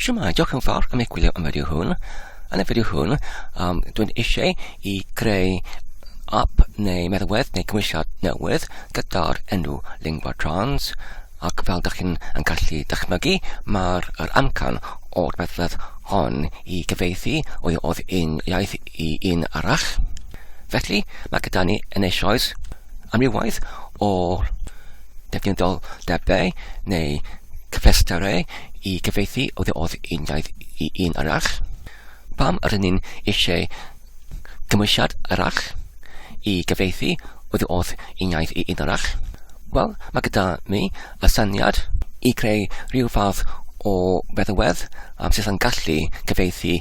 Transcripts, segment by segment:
Siwmai, diolch yn fawr am eich gwylio am fideo hwn. Yn y fideo hwn, dwi'n eisiau I greu app neu meddalwedd neu cymwysiad newydd gyda'r enw lingua trans. Ac fel ydych chi'n gallu dychmygu, mae'r amcan o'r meddalwedd hon I gyfieithu oedd un iaith I un arall. Felly, mae gyda ni yn eisoes amrywiaeth o defnyddiadau neu cyflesterau I gyfieithu oedd un iaith I un arall. Pam ydyn ni'n eisiau cymwysiad arall I gyfieithu oedd un iaith I un arall? Wel, mae gyda mi y syniad I greu rhyw fath o feddalwedd sydd yn gallu gyfieithu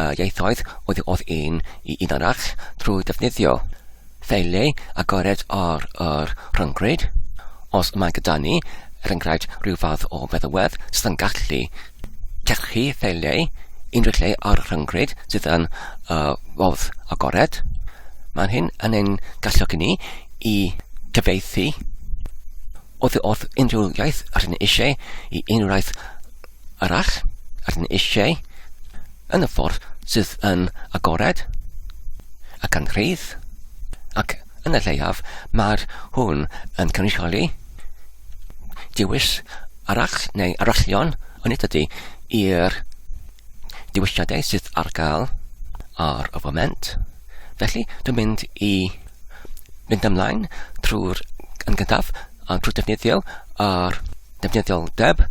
ieithoedd oedd un I un arall drwy defnyddio ffeiliau agored ar yr rhyngrwyd. Os mae gyda ni, enghraifft rhyw fath o feddalwedd sydd yn gallu terchu ffeiliau unrhyw lle ar y rhyngrwyd sydd yn fodd agored. Mae hyn yn ein galluogi ni I gyfieithu oedd unrhyw iaith ydyn eisiau I unrhyw iaith arall ydyn eisiau yn y ffordd sydd yn agored ac yn rhydd. Ac yn y lleiaf mae'r hwn yn cynrychioli diwys arall neu arallion ond ydy i'r diwysiadau sydd ar gael ar y foment. Felly dwi'n mynd I fynd ymlaen trwy'r yn gyntaf trwy defnyddio ar defnyddioldeb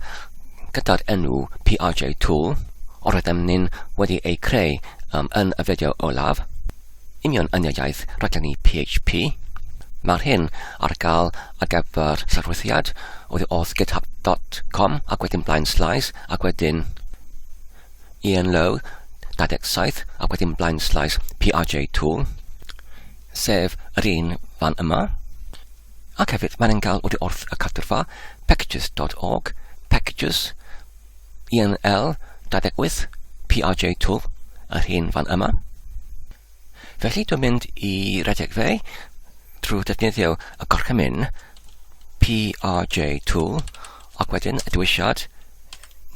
gyda'r enw PRJ tool o'r ydym ni'n wedi ei creu yn y fideo olaf union yn y iaith rhaglenni PHP. Mae'r hyn ar gael ar gyfer llarwyddiad oedd github.com ac wedyn blaen slides ac wedyn Ian Low 27 ac wedyn blaen slides PRJ tool sef yr un fan yma. Ac hefyd mae'n cael wedi wrth y cadwrfa packages.org packages INL 28 PRJ tool yr un fan yma. Felly dwi'n mynd I redeg fe drwy defnyddio y gorchymyn PRJ tool ac wedyn y dywisiad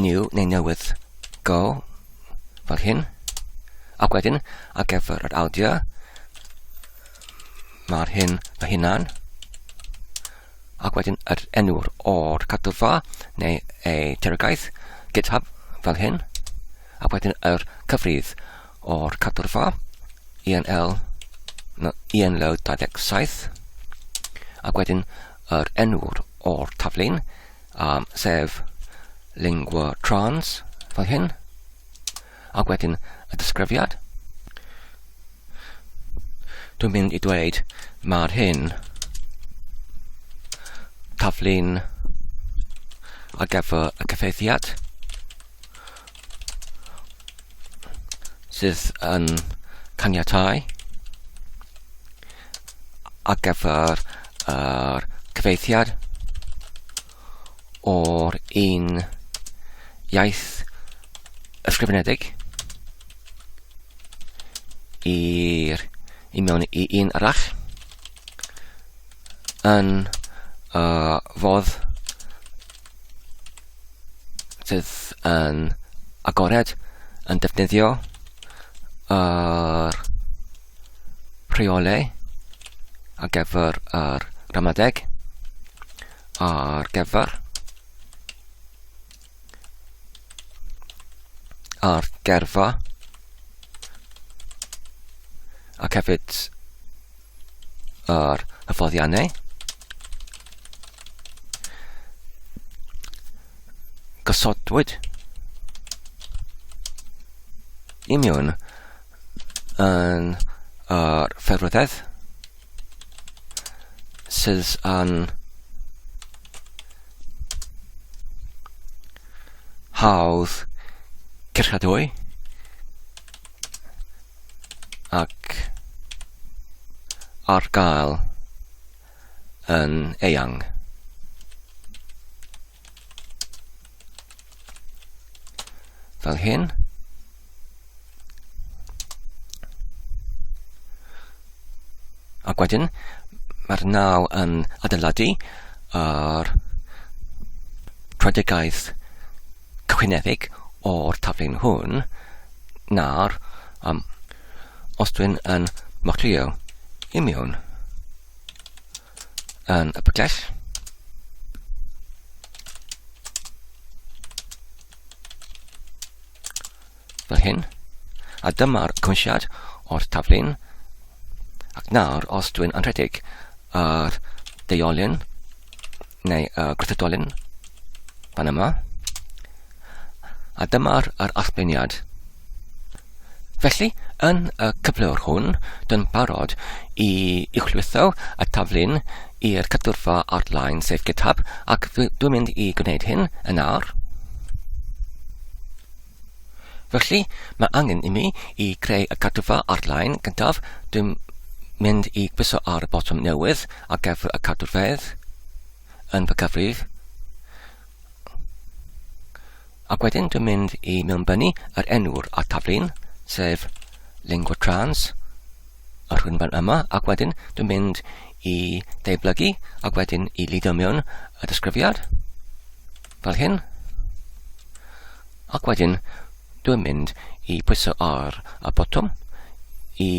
new neu newydd go fel hyn ac wedyn ar gyfer yr audio mae'r hyn fy hunan ac wedyn yr enw'r o'r cadwrfa neu ei terogaeth GitHub fel hyn ac wedyn yr cyfrif o'r cadwrfa Ian Low 27 ac wedyn yr enw'r o'r taflun sef lingua trans fel hyn ac wedyn y disgrifiad. Dwi'n mynd I dweud mae'r hyn taflun ar gyfer y cyfieithiad sydd yn caniatáu ar gyfer yr cyfieithiad o'r un iaith ysgrifenedig I mewn I un arall yn fodd sydd yn agored yn defnyddio yr rheolau ar gyfer yr ramadeg ar gyfer ar gerfa ac hefyd yr hyfforddiannau gosodwyd I mewn yn yr ffurfryddedd sydd yn hawdd cyrchadwy ac ar gael yn eang. Fel hyn. Ac wedyn, mae'r naw yn adeiladu ar tradegaeth cychwynnedig o'r taflun hwn na'r os dwi'n yn mochlio i mewn yn y byglell. Fel hyn. A dyma'r cwnsiad o'r taflun. Ac nawr, os dwi'n anrhedig yr deuolyn neu gwrthodolyn fan yma. A dyma'r archbliniad. Felly, yn y cyflwr hwn, dwi'n barod i uchlwytho y taflun i'r cadwrfa ar-lein sef GitHub, ac dwi'n mynd i gwneud hyn yn nawr. Felly, mae angen i mi i greu y cadwrfa ar-lein. Gyntaf, dwi'n mynd i gwiso ar y botwm newydd ar gyfer y cadwrfedd yn fy cyfrif. Ac wedyn dwi'n mynd i mewnbynnu yr enw'r a taflun, sef lingua trans, yr rhywun yma, ac wedyn dwi'n mynd i deiblygu, ac wedyn i lidio mewn y disgrifiad, fel hyn. Ac wedyn dwi'n mynd i pwyso ar y botwm i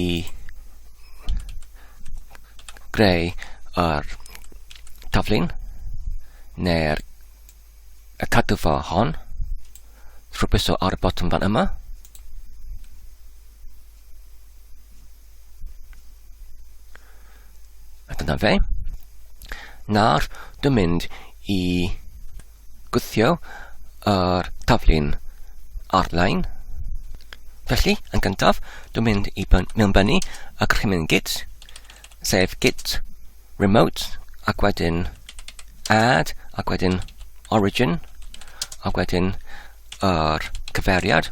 greu yr taflun neu'r cadwfa hon trwy pwyso ar y botwm fan yma. A dyna fe. Nawr dwi'n mynd i gwthio yr taflun ar-lein. Felly, yn gyntaf, dwi'n mynd i mewnbynnu y cynllun Git, sef Git remote, ac wedyn add, ac wedyn origin, ac wedyn yr cyfeiriad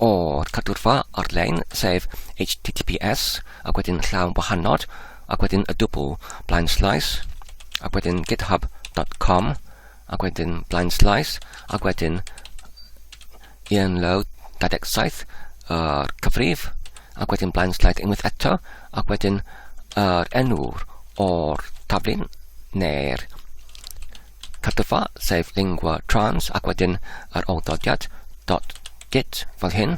o'r cadwrfa ar-lein, sef HTTPS, ac wedyn llaw wahanol, ac wedyn y dwbl blind slice, ac wedyn github.com, ac wedyn blind slice, ac wedyn 1.27 yr cyfrif, ac wedyn blind slice unwaith eto, ac wedyn yr enw'r o'r taflun neu'r cadwrfa, sef lingua trans, ac wedyn yr oldodiad .git fel hyn.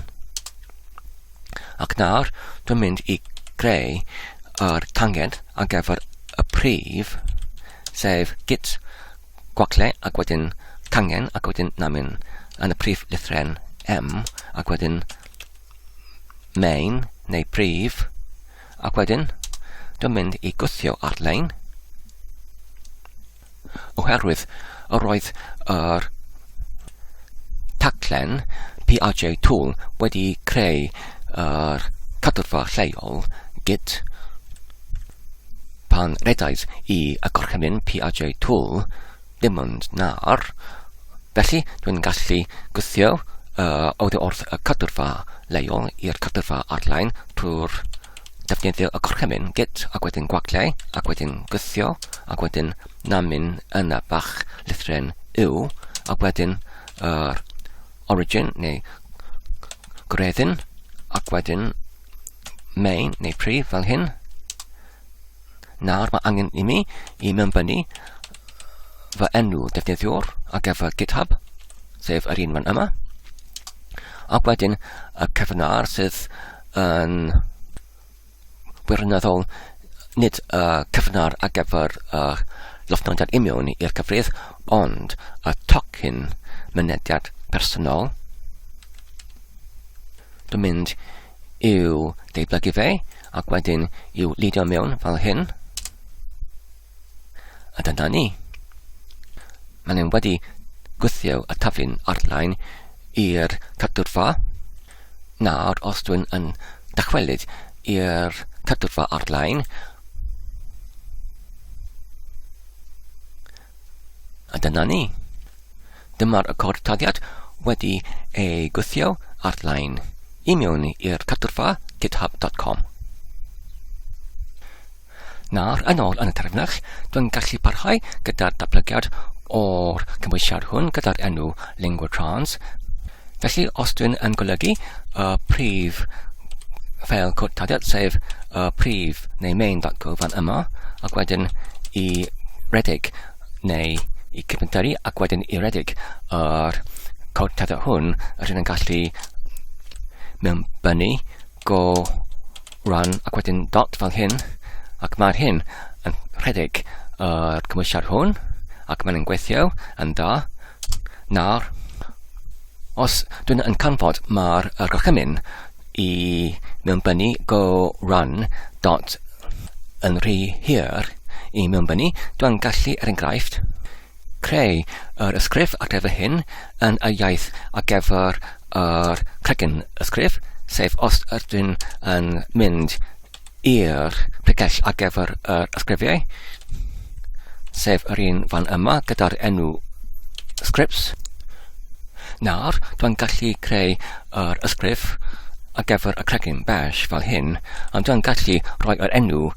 Ac nawr, dwi'n mynd i greu yr tangent ar gyfer y prif, sef git gwacle, ac wedyn tangen, ac wedyn namin yn y prif lythren M, ac wedyn main neu prif, ac wedyn dwi'n mynd i gwthio ar-lein oherwydd yr oedd yr taclen PRJ tool wedi creu yr cadwrfa lleol Git. Pan redais i y gorchymyn PRJ tool dim ond nawr, felly dwi'n gallu gwthio oddi wrth y cadwrfa leol i'r cadwrfa ar-lein trwy'r defnyddio y gorchymyn Git, ac wedyn gwacle, ac wedyn gwthio, ac wedyn namin yn y bach lythren yw, ac wedyn yr origin neu gwreddyn, ac wedyn main neu prif fel hyn. Nawr mae angen i mi i mewnbynnu fy enw defnyddiwr ar gyfer GitHub, sef yr un fan yma. Ac wedyn y cyfnar sydd yn wirioneddol nid y cyfnar ar gyfer llofnodiad imiwn i'r cyfrif, ond y tocyn mynediad personol. Dwi'n mynd i'w deiblygu fe, ac wedyn i'w lidio mewn fel hyn. A dyna ni. Maen nhw wedi gwthio y taflun ar-lein i'r cadwrfa. Nawr, os dwi'n yn dychwelyd i'r cadwrfa ar-lein, a dyna ni. Dyma'r y codtodiad wedi ei gwthio ar-lein i mewn i'r cadwrfa github.com. Nawr, yn ôl yn y terfynach, dwi'n gallu parhau gyda'r datblygiad o'r cymwysiad hwn gyda'r enw lingua trans. Felly, os dwi'n yn golygu y prif ffeil codtodiad, sef y prif neu main.go fan yma, ac wedyn i redig neu i cyfnteru, ac wedyn i redig yr cod teddau hwn rydyn yn gallu mewnbynnu go run ac wedyn dot fel hyn, ac mae'r hyn yn rhedeg yr cymwysiad hwn ac mae'n gweithio yn da. Nawr, os dwi'n yn canfod mae'r gorchymyn i mewnbynnu go run dot yn rhy hir i mewnbynnu, dwi'n gallu enghraifft creu yr ysgrif ar gyfer hyn yn y iaith ar gyfer yr cregyn ysgrif, sef os ydyn yn mynd i'r pregell ar gyfer yr ysgrifiau, sef yr un fan yma gyda'r enw scripts. Nawr, dwi'n gallu creu yr ysgrif ar gyfer y cregyn bash fel hyn, ond dwi'n gallu rhoi yr enw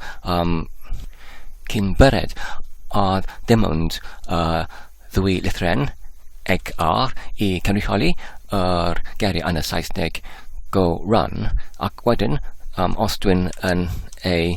cyn byred a dim ond ddwy lythren eg R i cynrychioli yr geiriau yn y Saesneg go run, ac wedyn os dwi'n yn ei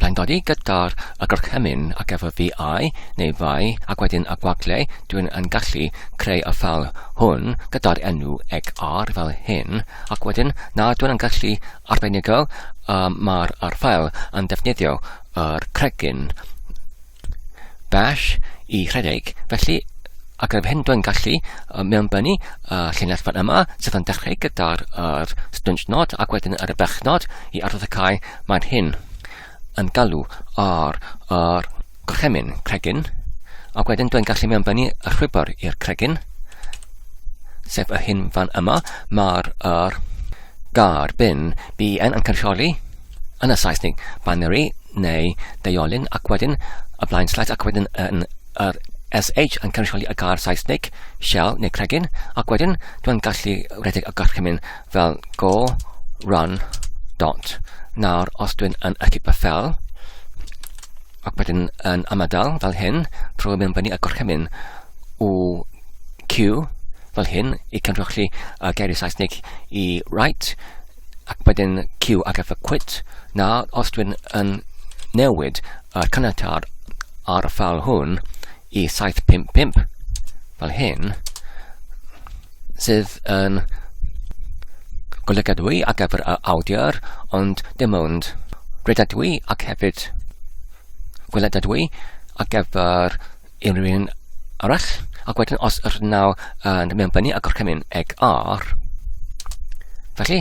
blaendodi gyda'r gorchymyn ar gyfer VI neu fai, ac wedyn y gwagle, dwi'n yn gallu creu y ffel hwn gyda'r enw eg R fel hyn, ac wedyn dwi'n yn gallu arbenigo mae'r ffel yn defnyddio yr cregyn bash i rhedeg, felly ac ar hyn dwi'n gallu mewnbynnu llinell fan yma sydd yn dechrau gyda'r stwnch nod ac wedyn yr bechnod i arddecau mae'r hyn yn galw ar gorchymyn cregyn, ac wedyn dwi'n gallu mewnbynnu y llwybr i'r cregyn, sef y hyn fan yma. Mae'r gar bin BN yn cynrychioli yn y Saesneg binary neu deiolyn, ac wedyn y blaen slaid, ac wedyn yr SH yn cynrychioli y gar Saesneg shell neu cregyn, ac wedyn dwi'n gallu rhedeg y gorchymyn fel go run dot. Nawr, os dwi'n yn ychyp y ffel, ac wedyn yn ymadael fel hyn, trwy mewnbynnu y gorchymyn o Q fel hyn i cynrychioli y geiriau Saesneg i write, ac wedyn Q ar gyfer quit. Nawr, os dwi'n yn newid y cynnytad ar y ffel hwn i 755 fel hyn, sydd yn golygadwy ar gyfer y awdur, ond dim ond redadwy ac hefyd gweledadwy ar gyfer unrhyw un arall, ac wedyn os yr naw yn mewnbynnu y gorchymyn eg R, felly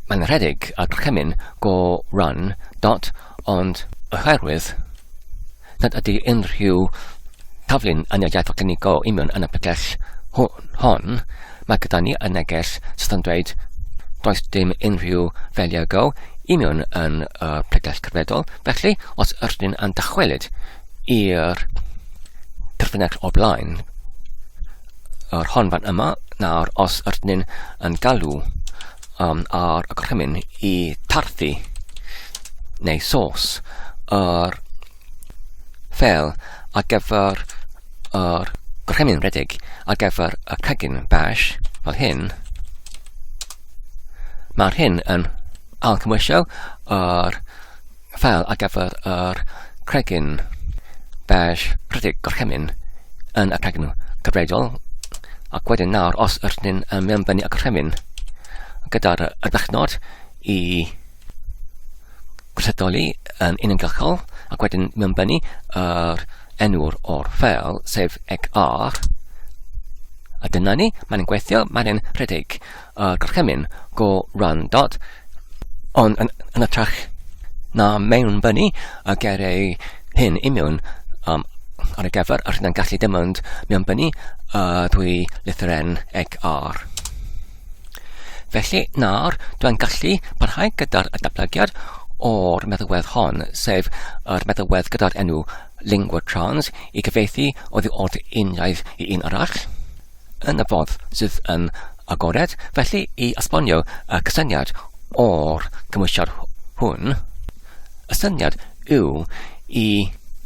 mae'n rhedeg y gorchymyn go run dot, ond oherwydd nad ydy unrhyw taflun yn y iaith oglenigol union yn y pregell hon, mae gyda ni y neges sydd yn dweud does dim unrhyw felia go union yn y pregell cyfredol, felly os ydyn yn dychwelyd i'r terfynell o blaen yr hon fan yma, nawr os ydyn yn galw ar y gorchymyn i tarthu neu source yr ffel ar gyfer yr gorchymyn rhedeg ar gyfer y cregyn bash fel hyn, mae'r hyn yn alcymwysio yr ffel ar gyfer yr cregyn bash rhedeg gorchymyn yn y cregyn gyfredol, ac wedyn nawr os ydyn yn mewnbynnu y gorchymyn gyda'r bechnod i gwrthydoli yn uniongyrchol, ac wedyn mewnbynnu yr enw'r o'r ffel sef eg R, a dyna ni, mae'n gweithio, mae'n rhedeg y gorchymyn go run dot, ond yn ytrach na mewnbynnu y geiriau hyn union ar y gyfer, rydyn yn gallu dim ond mewnbynnu ddwy lythyren eg R. Felly nawr, dwi'n gallu parhau gyda'r datblygiad o'r meddalwedd hon, sef yr meddalwedd gyda'r enw lingua trans i gyfieithu oddi o'r un iaith i un arall yn y fodd sydd yn agored. Felly i esbonio y cysyniad o'r cymwysiad hwn, y syniad yw i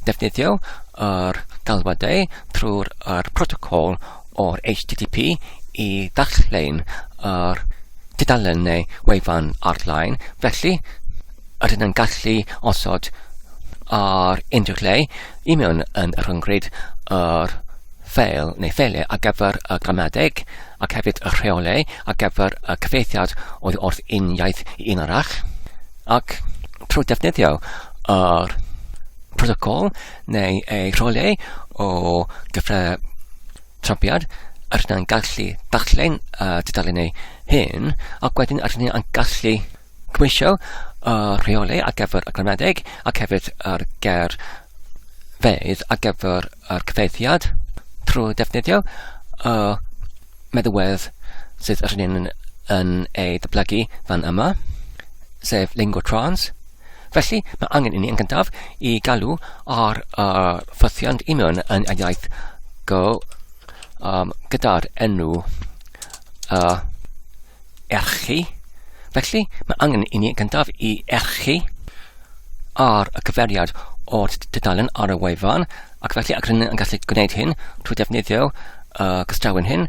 defnyddio yr galwadau trwy'r protocol o'r HTTP i ddallein yr tudalen neu wefan ar-lein. Felly ydyn yn gallu osod ar unrhyw lle union yn rhyngryd yr ffeil neu ffeiliau ar gyfer y gramadeg ac hefyd y rheolau ar gyfer y cyfeithiad oddi wrth un iaith I un arall ac trwy defnyddio yr protocol neu ei rheolau o gyfre trampiad rydyn ni'n gallu darllen dudalennau hyn ac wedyn rydyn ni'n gallu cymwysio rheolau ar gyfer y gramadeg ac hefyd yr gerfeydd ar gyfer yr cyfeithiad trwy defnyddio meddywedd sydd rydyn ni'n ei dyblygu fan yma sef lingua trans. Felly, mae angen I ni yn gyntaf I galw ar ffythiant I mewn yn y iaith Go gyda'r enw erchu. Felly, mae angen I ni yn gyntaf I erchu ar y cyferiad o'r dudalen ar y wefan ac felly ac rydyn yn gallu gwneud hyn trwy defnyddio gystrawen hyn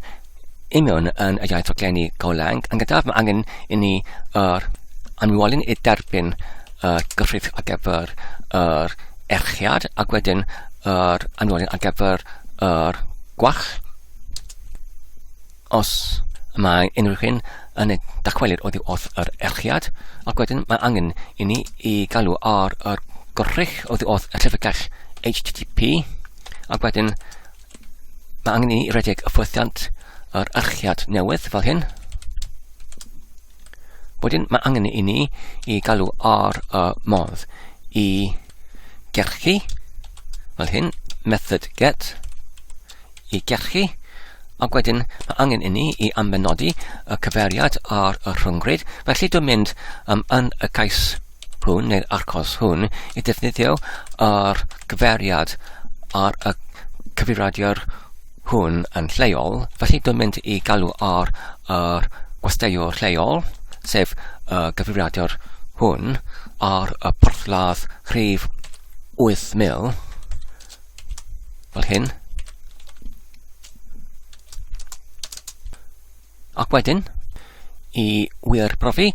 I mewn yn y iaith rhaglenni Golang. Yn gyntaf, mae angen I ni anwolyn I derbyn gyfrif ar gyfer yr erchiad ac wedyn yr anwolyn ar gyfer yr gwach os mae unrhyw un yn dachwelyd oddi wrth yr erchiad ac wedyn mae angen I ni I galw ar yr gwrrych oddi wrth y llyfrgell HTTP ac wedyn mae angen I ni redeg y ffwythiant yr erchiad newydd fel hyn. Wedyn mae angen I ni I galw ar modd I gerchu fel hyn, method get I gerchu ac wedyn mae angen I ni I ambenodi y cyferiad ar y rhyngryd felly dwi'n mynd yn y cais hwn neu'r arcos hwn I defnyddio yr gyferiad ar y cyfrifiadur hwn yn lleol felly dwi'n mynd I galw ar yr gwesteiwr lleol sef gyfrifiadur hwn ar y porthladd rhif 8000 fel hyn ac wedyn I wir brofi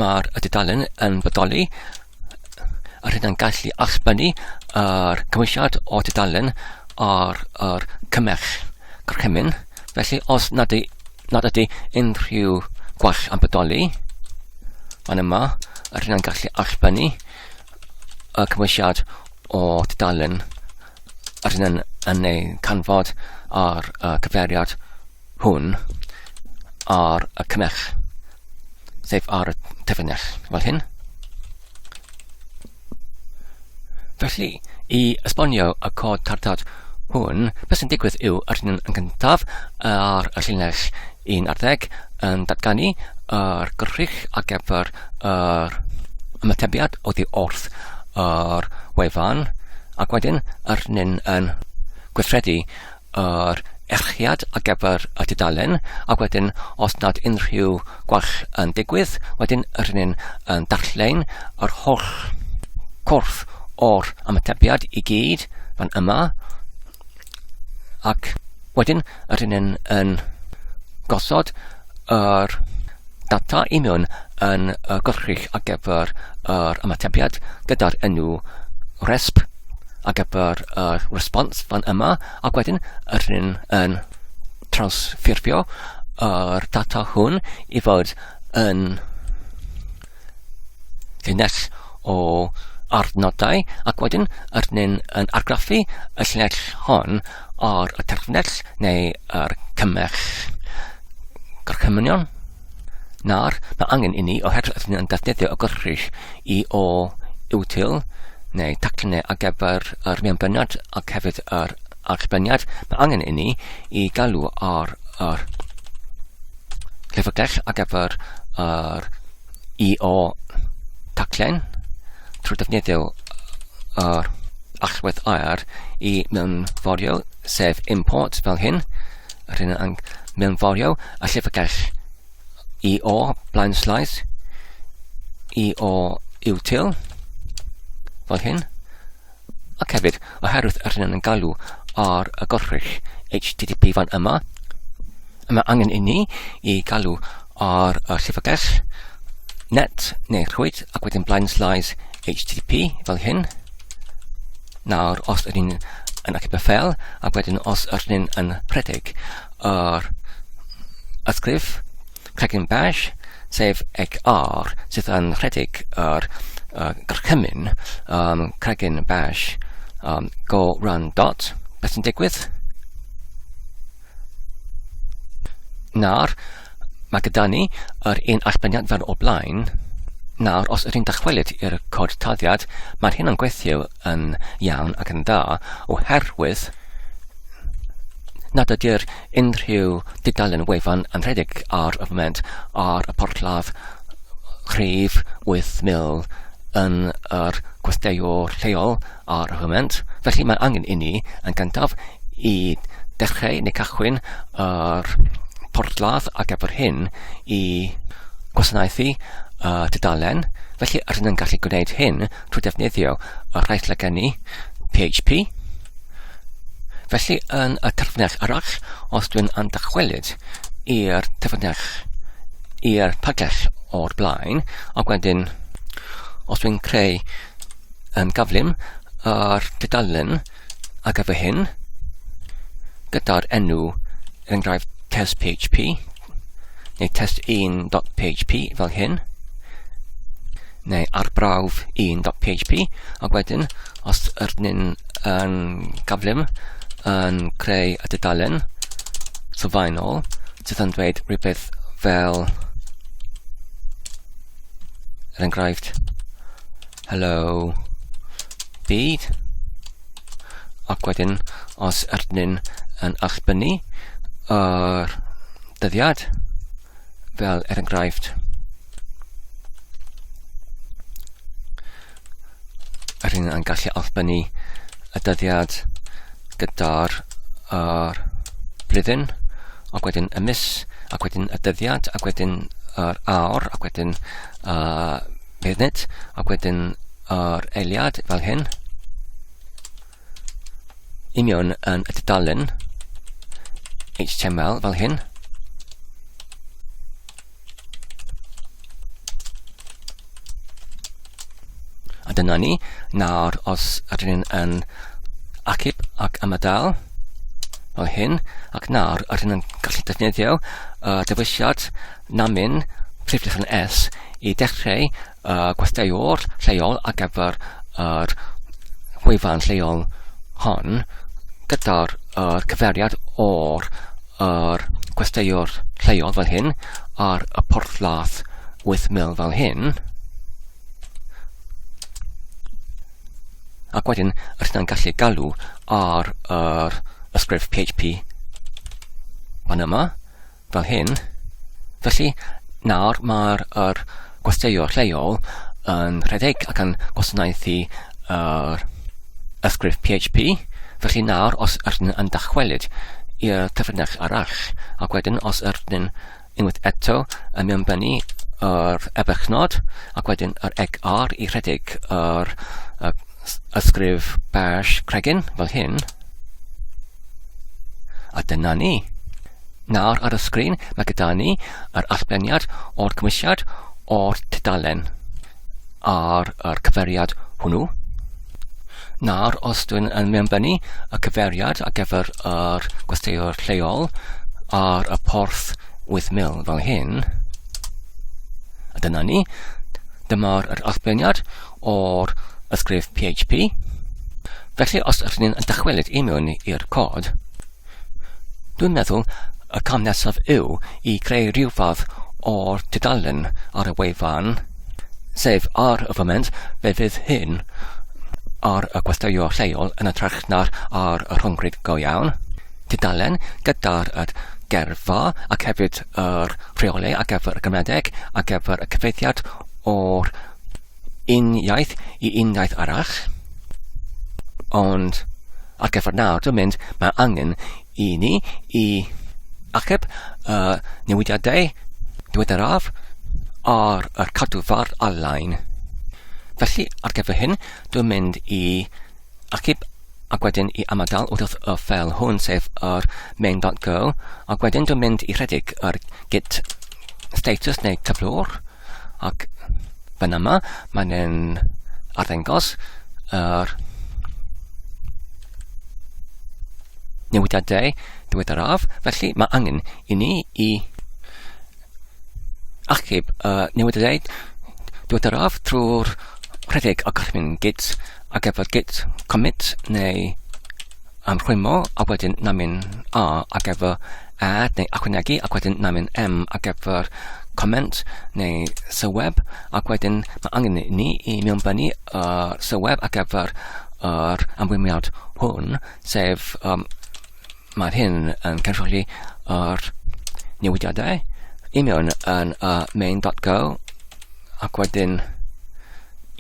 mae'r dudalen yn bodoli a rydyn gallu allbynnu yr cymwysiad o dudalen ar yr cymell gorchymyn felly os nad ydy unrhyw gwall yn bodoli fan yma rydyn ni'n gallu allbynnu y cymwysiad o dudalen rydyn yn ei canfod ar cyferiad hwn ar y cymell sef ar y tyfynell fel hyn. Felly, I esbonio y cod tardad hwn, beth sy'n digwydd yw rydyn yn gyntaf ar y llinell 11 yn datganu yr gwrrych ar gyfer yr ymatebiad oddi wrth yr wefan ac wedyn rydyn yn gweithredu yr erchiad ar gyfer y dudalen ac wedyn os nad unrhyw gwall yn digwydd wedyn rydyn yn darllen yr holl corff o'r ymatebiad I gyd fan yma ac wedyn rydyn yn gosod yr data I mewn yn gwrchrych ar gyfer yr ymatebiad gyda'r enw resp ar gyfer response fan yma ac wedyn rydyn yn transffurfio yr data hwn I fod yn llinell o arnodau ac wedyn rydyn yn argraffu y llinell hon ar y terfynell neu yr cymell gorchymynion Nawr, mae angen I ni oherwydd rydyn yn defnyddio y gwrchrych I o util neu taclynau ar gyfer yr mewnbyniad ac hefyd yr archbyniad mae angen I ni I galw ar yr llyfrgell ar gyfer yr I o taclen trwy defnyddio yr allwedd air I mewnforio sef import fel hyn rydyn yn mewnforio y llyfrgell I o blaen slaes I o util fel hyn ac hefyd oherwydd rydyn yn galw ar y gwrchrych HTTP fan yma mae angen I ni I galw ar y llyfrgell net neu rhwyd ac wedyn blaen slaes HTTP fel hyn Nawr os ydyn yn acib y ffel, ac wedyn os ydyn yn rhedeg yr ysgrif cregyn bash, sef egr sydd yn rhedeg yr gorchymyn cregyn bash go run dot, beth sy'n digwydd? Nawr, mae gyda ni yr un allbeniad fel o blaen. Nawr, os ydyn dychwelyd i'r cod tarddiad, mae'r hyn yn gweithio yn iawn ac yn dda oherwydd nad ydy'r unrhyw dudalen wefan yn rhedeg ar y foment ar y porthladd rhif 8,000 yn yr gwesteiwr lleol ar y foment. Felly mae angen i ni yn gyntaf i dechrau neu cychwyn yr porthladd ar gyfer hyn i gwasanaethu tudalen. Felly rydyn yn gallu gwneud hyn trwy defnyddio y rhaid legeni PHP. Felly yn y terfynach arall, os dwi'n yn dychwelyd i'r terfynach i'r pagell o'r blaen, ac wedyn os dwi'n creu gyflym yr tudalen ar gyfer hyn gyda'r enw enghraifft test PHP neu test1.php fel hyn, neu arbrawf 1.php, ac wedyn os ydyn yn gyflym yn creu y dudalen sylfaenol sydd yn dweud rhywbeth fel enghraifft hello byd, ac wedyn os ydyn yn allbynnu yr dyddiad fel enghraifft rydyn yn gallu allbynnu y dyddiad gyda'r blwyddyn, ac wedyn y mis, ac wedyn y dyddiad, ac wedyn yr awr, ac wedyn munud, ac wedyn yr eiliad fel hyn i mewn yn y dudalen HTML fel hyn. A dyna ni, nawr os ydyn yn acib ac ymadael fel hyn, ac nawr ydyn yn gallu defnyddio dyfysiad namin prifdych yn S i dechrau gwesteiwr lleol ar gyfer yr wefan lleol hon gyda'r cyferiad o'r gwesteiwr lleol fel hyn ar y porthladd 8,000 fel hyn, ac wedyn ydyn yn gallu galw ar yr ysgrif PHP fan yma fel hyn. Felly nawr mae'r gwesteiwr lleol yn rhedeg ac yn gwasanaethu yr ysgrif PHP. Felly nawr os ydyn yn dychwelyd i'r terfynach arall, ac wedyn os ydyn unwaith eto yn mewnbynnu yr ebychnod, ac wedyn yr egr i rhedeg yr ysgrif bash cregyn fel hyn, a dyna ni. Nawr ar y sgrin mae gyda ni yr allbeniad o'r cymwysiad o'r tudalen ar yr cyferiad hwnnw. Nawr os dwi'n yn mewnbynnu y cyferiad ar gyfer yr gwesteiwr lleol ar y porth 8,000 fel hyn, a dyna ni. Dyma'r allbeniad o'r ysgrif PHP. Felly os ydyn yn dychwelyd i mewn i'r cod, dwi'n meddwl y cam nesaf yw i creu rhyw fath o'r tudalen ar y wefan, sef ar y foment fe fydd hyn ar y gwesteiwr lleol yn ytrach na'r ar y rhwngrid go iawn. Tudalen gyda'r gerfa ac hefyd yr rheolau ar gyfer y gymedeg ar gyfer y cyfeithiad o'r un iaith i un iaith arall. Ond ar gyfer nawr dwi'n mynd mae angen i ni i achub newidiadau diweddaraf ar y cadwfar ar-lein. Felly ar gyfer hyn dwi'n mynd i achub ac wedyn i ymadael wrth y ffel hwn sef yr main.go, ac wedyn dwi'n mynd i rhedeg yr git status neu cyflwr, ac fan yma mae'n arddangos yr newidiadau diweddaraf, felly mae angen I ni I achub newidiadau diweddaraf trwy'r rhedeg a gorchymyn git ar gyfer git commit neu rhwymo a wedyn namin A ar gyfer add neu ychwanegu ac wedyn namin M ar gyfer comment neu sylweb ac wedyn mae angen ni I mewnbynnu sylweb ar gyfer ymwymiad hwn sef mae'r hyn yn cynrychioli newidiadau I mewn yn main.go ac wedyn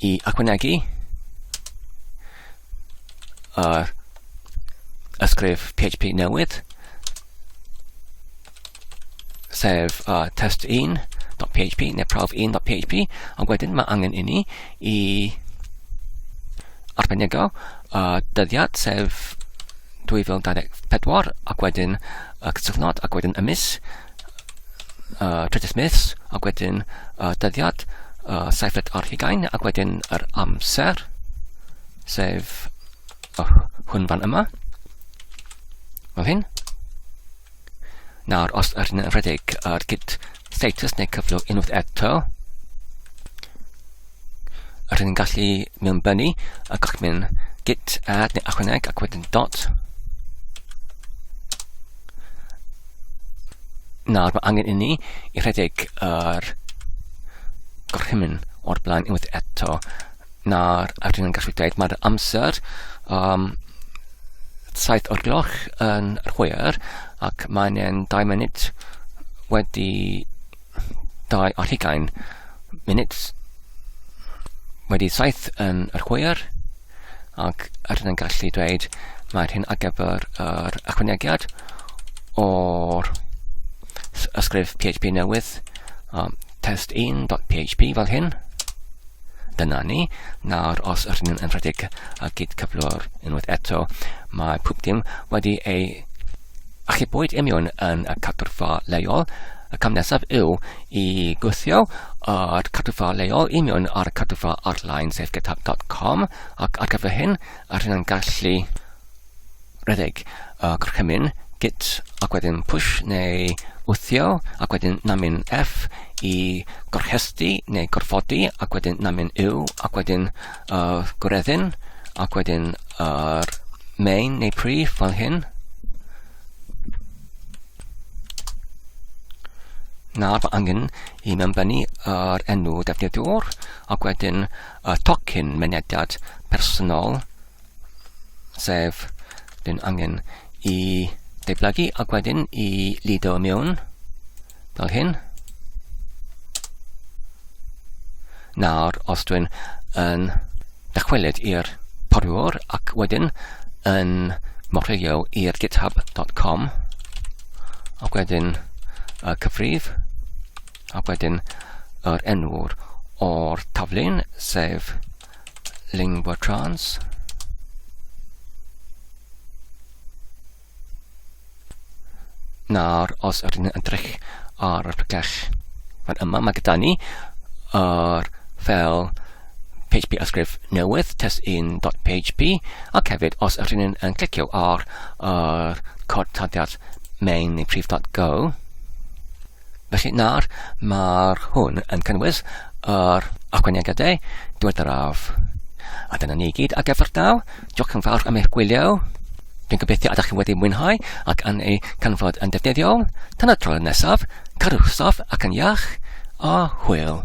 I ychwanegu ysgrif PHP newydd sef test1.php neu prawf1.php ac wedyn mae angen I ni I arbenigo dyddiad sef 2024 ac wedyn cysylltnod ac wedyn ymys trydydd mis ac wedyn dyddiad 7/20 ac wedyn yr amser sef hwn fan yma fel hyn nawr os ydyn yn rhedeg git status neu cyflwr unwaith eto ydyn yn gallu mewnbynnu a gorchmyn git add neu ychwaneg ac wedyn dot nawr mae angen I ni I rhedeg gorchymyn o'r blaen unwaith eto nawr ydyn yn gallu dweud mae'r amser 7 o'r gloch yn yr hwyr ac mae'n 2 munud wedi 2:20 munud wedi 7 yn yr hwyr ac ydyn yn gallu dweud mae'r hyn ar gyfer yr ychwanegiad o'r ysgrif PHP newydd test1.php fel hyn dyna ni nawr os ydyn yn rhedeg gyd cyflwr unwaith eto mae pob dim wedi ei achubwyd imiwn yn y cadwfa leol y cam nesaf yw I gwthio yr cadwfa leol imiwn ar y cadwfa ar-lein sef github.com ac ar gyfer hyn ydyn yn gallu rhedeg gorchymyn git ac wedyn push neu wthio ac wedyn namin F I gorchesti neu gorfodi ac wedyn namin yw ac wedyn gwreddyn ac wedyn main neu prif fel hyn nawr mae angen I mewnbynnu yr enw defnyddiwr ac wedyn tocyn mynediad personol sef dyn angen I deiblygu ac wedyn I lido mewn fel hyn nawr os dwi'n yn dychwelyd i'r porwr ac wedyn yn morio i'r github.com ac wedyn cyfrif ac wedyn yr enw'r o'r taflun sef lingua trans nawr os ydyn yn edrych ar y pregell fan yma mae gyda ni yr fel PHP ysgrif newydd test1.php ac hefyd os ydyn yn clicio ar codtadiad main neu prif.go felly nawr mae'r hwn yn cynnwys yr ychwanegiadau diweddaraf a dyna ni gyd ar gyfer nawr diolch yn fawr am eich gwylio dwi'n gobeithio ydych chi wedi mwynhau ac yn ei canfod yn defnyddiol tan y tro nesaf cadwch saff ac yn iach a hwyl